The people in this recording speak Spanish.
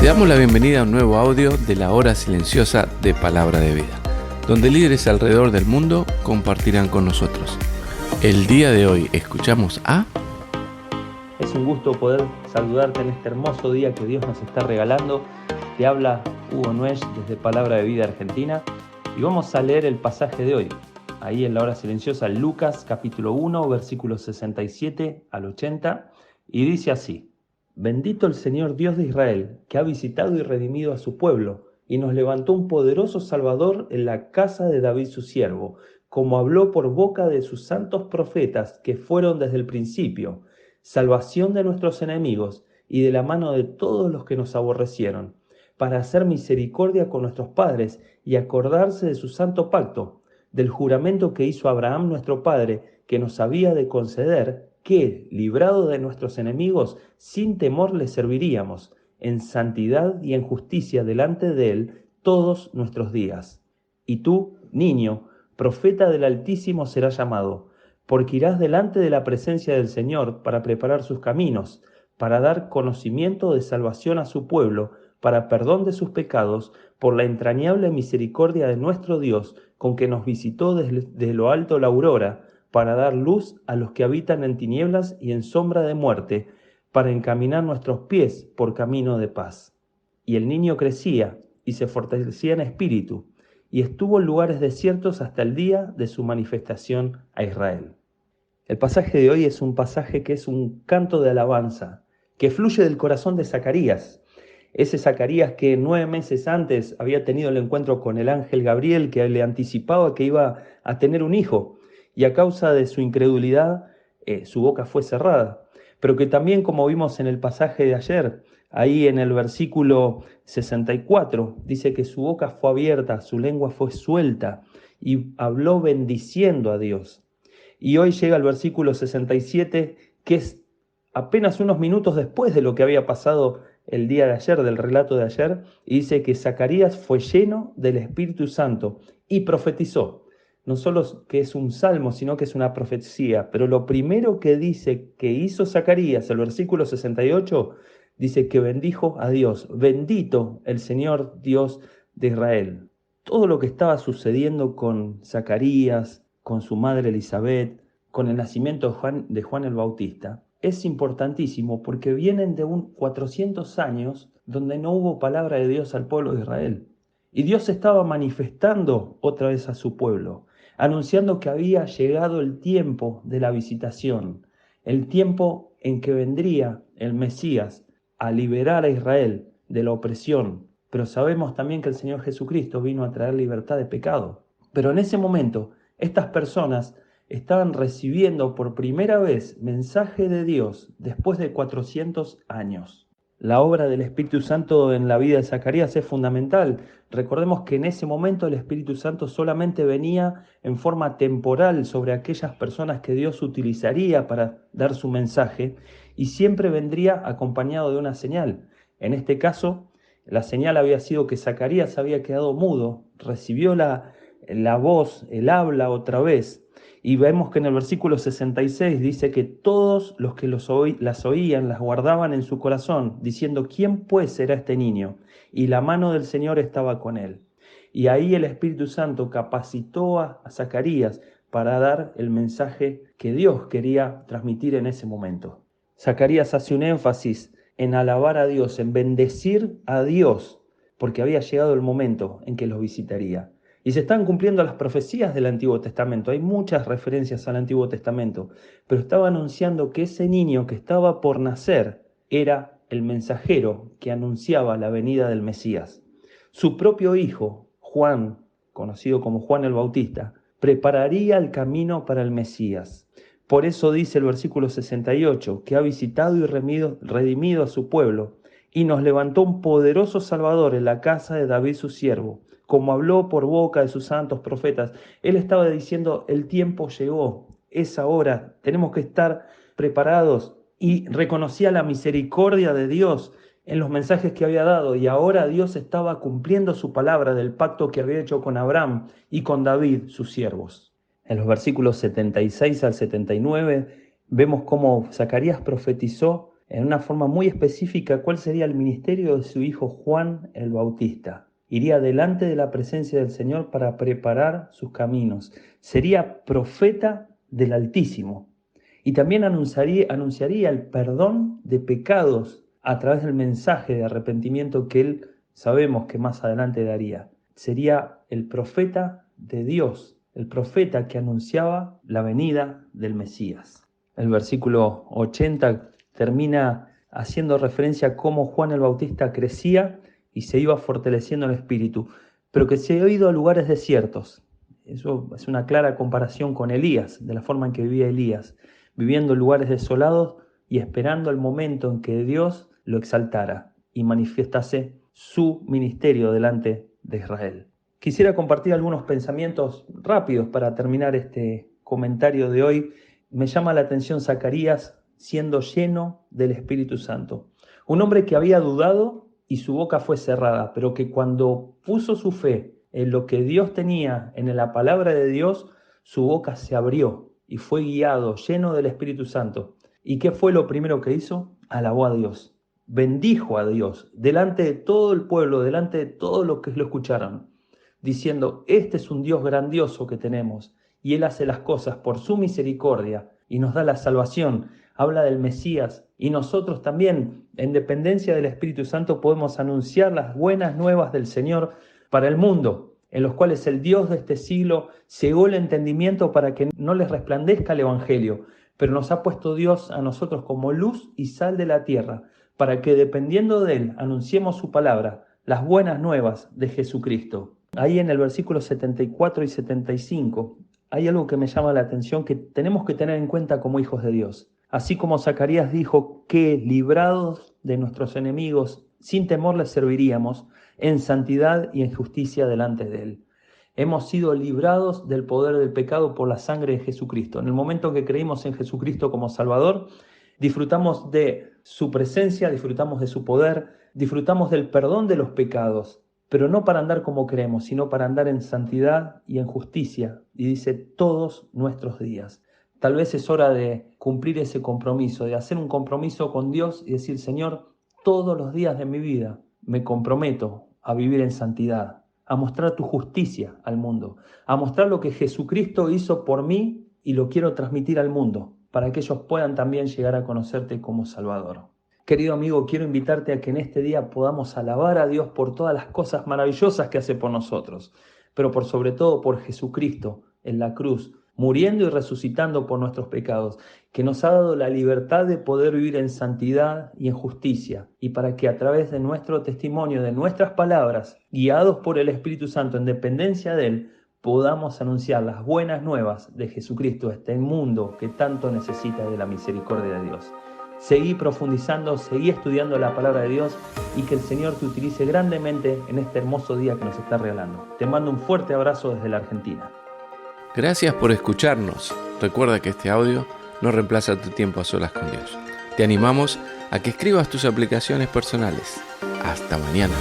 Te damos la bienvenida a un nuevo audio de la hora silenciosa de Palabra de Vida, donde líderes alrededor del mundo compartirán con nosotros. El día de hoy escuchamos a... Es un gusto poder saludarte en este hermoso día que Dios nos está regalando. Te habla Hugo Nuech desde Palabra de Vida Argentina y vamos a leer el pasaje de hoy, ahí en la hora silenciosa, Lucas capítulo 1, versículos 67 al 80, y dice así: Bendito el Señor Dios de Israel, que ha visitado y redimido a su pueblo, y nos levantó un poderoso Salvador en la casa de David su siervo, como habló por boca de sus santos profetas que fueron desde el principio, salvación de nuestros enemigos y de la mano de todos los que nos aborrecieron, para hacer misericordia con nuestros padres y acordarse de su santo pacto, del juramento que hizo Abraham nuestro padre, que nos había de conceder que, librado de nuestros enemigos, sin temor le serviríamos, en santidad y en justicia delante de él todos nuestros días. Y tú, niño, profeta del Altísimo serás llamado, porque irás delante de la presencia del Señor para preparar sus caminos, para dar conocimiento de salvación a su pueblo, para perdón de sus pecados, por la entrañable misericordia de nuestro Dios, con que nos visitó desde lo alto la aurora, para dar luz a los que habitan en tinieblas y en sombra de muerte, para encaminar nuestros pies por camino de paz. Y el niño crecía y se fortalecía en espíritu, y estuvo en lugares desiertos hasta el día de su manifestación a Israel. El pasaje de hoy es un pasaje que es un canto de alabanza, que fluye del corazón de Zacarías. Ese Zacarías que 9 meses antes había tenido el encuentro con el ángel Gabriel, que le anticipaba que iba a tener un hijo, y a causa de su incredulidad, su boca fue cerrada. Pero que también, como vimos en el pasaje de ayer, ahí en el versículo 64, dice que su boca fue abierta, su lengua fue suelta, y habló bendiciendo a Dios. Y hoy llega el versículo 67, que es apenas unos minutos después de lo que había pasado el día de ayer, del relato de ayer, y dice que Zacarías fue lleno del Espíritu Santo y profetizó. No solo que es un salmo, sino que es una profecía. Pero lo primero que dice que hizo Zacarías, el versículo 68, dice que bendijo a Dios. Bendito el Señor Dios de Israel. Todo lo que estaba sucediendo con Zacarías, con su madre Elizabeth, con el nacimiento de Juan el Bautista, es importantísimo porque vienen de 400 años donde no hubo palabra de Dios al pueblo de Israel. Y Dios estaba manifestando otra vez a su pueblo, anunciando que había llegado el tiempo de la visitación, el tiempo en que vendría el Mesías a liberar a Israel de la opresión. Pero sabemos también que el Señor Jesucristo vino a traer libertad de pecado. Pero en ese momento, estas personas estaban recibiendo por primera vez mensaje de Dios después de 400 años. La obra del Espíritu Santo en la vida de Zacarías es fundamental. Recordemos que en ese momento el Espíritu Santo solamente venía en forma temporal sobre aquellas personas que Dios utilizaría para dar su mensaje, y siempre vendría acompañado de una señal. En este caso, la señal había sido que Zacarías había quedado mudo, recibió la voz, el habla otra vez. Y vemos que en el versículo 66 dice que todos los que las oían, las guardaban en su corazón, diciendo: ¿quién pues será este niño? Y la mano del Señor estaba con él. Y ahí el Espíritu Santo capacitó a Zacarías para dar el mensaje que Dios quería transmitir en ese momento. Zacarías hace un énfasis en alabar a Dios, en bendecir a Dios, porque había llegado el momento en que los visitaría. Y se están cumpliendo las profecías del Antiguo Testamento. Hay muchas referencias al Antiguo Testamento, pero estaba anunciando que ese niño que estaba por nacer era el mensajero que anunciaba la venida del Mesías. Su propio hijo, Juan, conocido como Juan el Bautista, prepararía el camino para el Mesías. Por eso dice el versículo 68, que ha visitado y redimido a su pueblo, y nos levantó un poderoso Salvador en la casa de David su siervo, como habló por boca de sus santos profetas. Él estaba diciendo: el tiempo llegó, es ahora, tenemos que estar preparados. Y reconocía la misericordia de Dios en los mensajes que había dado, y ahora Dios estaba cumpliendo su palabra del pacto que había hecho con Abraham y con David, sus siervos. En los versículos 76 al 79 vemos cómo Zacarías profetizó en una forma muy específica cuál sería el ministerio de su hijo Juan el Bautista. Iría delante de la presencia del Señor para preparar sus caminos. Sería profeta del Altísimo. Y también anunciaría el perdón de pecados a través del mensaje de arrepentimiento que él sabemos que más adelante daría. Sería el profeta de Dios, el profeta que anunciaba la venida del Mesías. El versículo 80 termina haciendo referencia a cómo Juan el Bautista crecía y se iba fortaleciendo en el espíritu, pero que se ha ido a lugares desiertos. Eso es una clara comparación con Elías, de la forma en que vivía Elías, viviendo en lugares desolados y esperando el momento en que Dios lo exaltara y manifestase su ministerio delante de Israel. Quisiera compartir algunos pensamientos rápidos para terminar este comentario de hoy. Me llama la atención Zacarías siendo lleno del Espíritu Santo. Un hombre que había dudado y su boca fue cerrada, pero que cuando puso su fe en lo que Dios tenía, en la palabra de Dios, su boca se abrió y fue guiado, lleno del Espíritu Santo. ¿Y qué fue lo primero que hizo? Alabó a Dios, bendijo a Dios, delante de todo el pueblo, delante de todos los que lo escucharon, diciendo, este es un Dios grandioso que tenemos, y Él hace las cosas por su misericordia, y nos da la salvación. Habla del Mesías, y nosotros también, en dependencia del Espíritu Santo, podemos anunciar las buenas nuevas del Señor para el mundo, en los cuales el Dios de este siglo cegó el entendimiento para que no les resplandezca el Evangelio, pero nos ha puesto Dios a nosotros como luz y sal de la tierra, para que dependiendo de Él anunciemos su palabra, las buenas nuevas de Jesucristo. Ahí en el versículo 74 y 75 hay algo que me llama la atención que tenemos que tener en cuenta como hijos de Dios. Así como Zacarías dijo que librados de nuestros enemigos, sin temor les serviríamos en santidad y en justicia delante de Él. Hemos sido librados del poder del pecado por la sangre de Jesucristo. En el momento en que creímos en Jesucristo como Salvador, disfrutamos de su presencia, disfrutamos de su poder, disfrutamos del perdón de los pecados, pero no para andar como creemos, sino para andar en santidad y en justicia. Y dice, todos nuestros días. Tal vez es hora de cumplir ese compromiso, de hacer un compromiso con Dios y decir, Señor, todos los días de mi vida me comprometo a vivir en santidad, a mostrar tu justicia al mundo, a mostrar lo que Jesucristo hizo por mí y lo quiero transmitir al mundo, para que ellos puedan también llegar a conocerte como Salvador. Querido amigo, quiero invitarte a que en este día podamos alabar a Dios por todas las cosas maravillosas que hace por nosotros, pero por sobre todo por Jesucristo en la cruz, muriendo y resucitando por nuestros pecados, que nos ha dado la libertad de poder vivir en santidad y en justicia, y para que a través de nuestro testimonio, de nuestras palabras, guiados por el Espíritu Santo en dependencia de Él, podamos anunciar las buenas nuevas de Jesucristo a este mundo que tanto necesita de la misericordia de Dios. Seguí profundizando, seguí estudiando la palabra de Dios y que el Señor te utilice grandemente en este hermoso día que nos está regalando. Te mando un fuerte abrazo desde la Argentina. Gracias por escucharnos. Recuerda que este audio no reemplaza tu tiempo a solas con Dios. Te animamos a que escribas tus aplicaciones personales. Hasta mañana.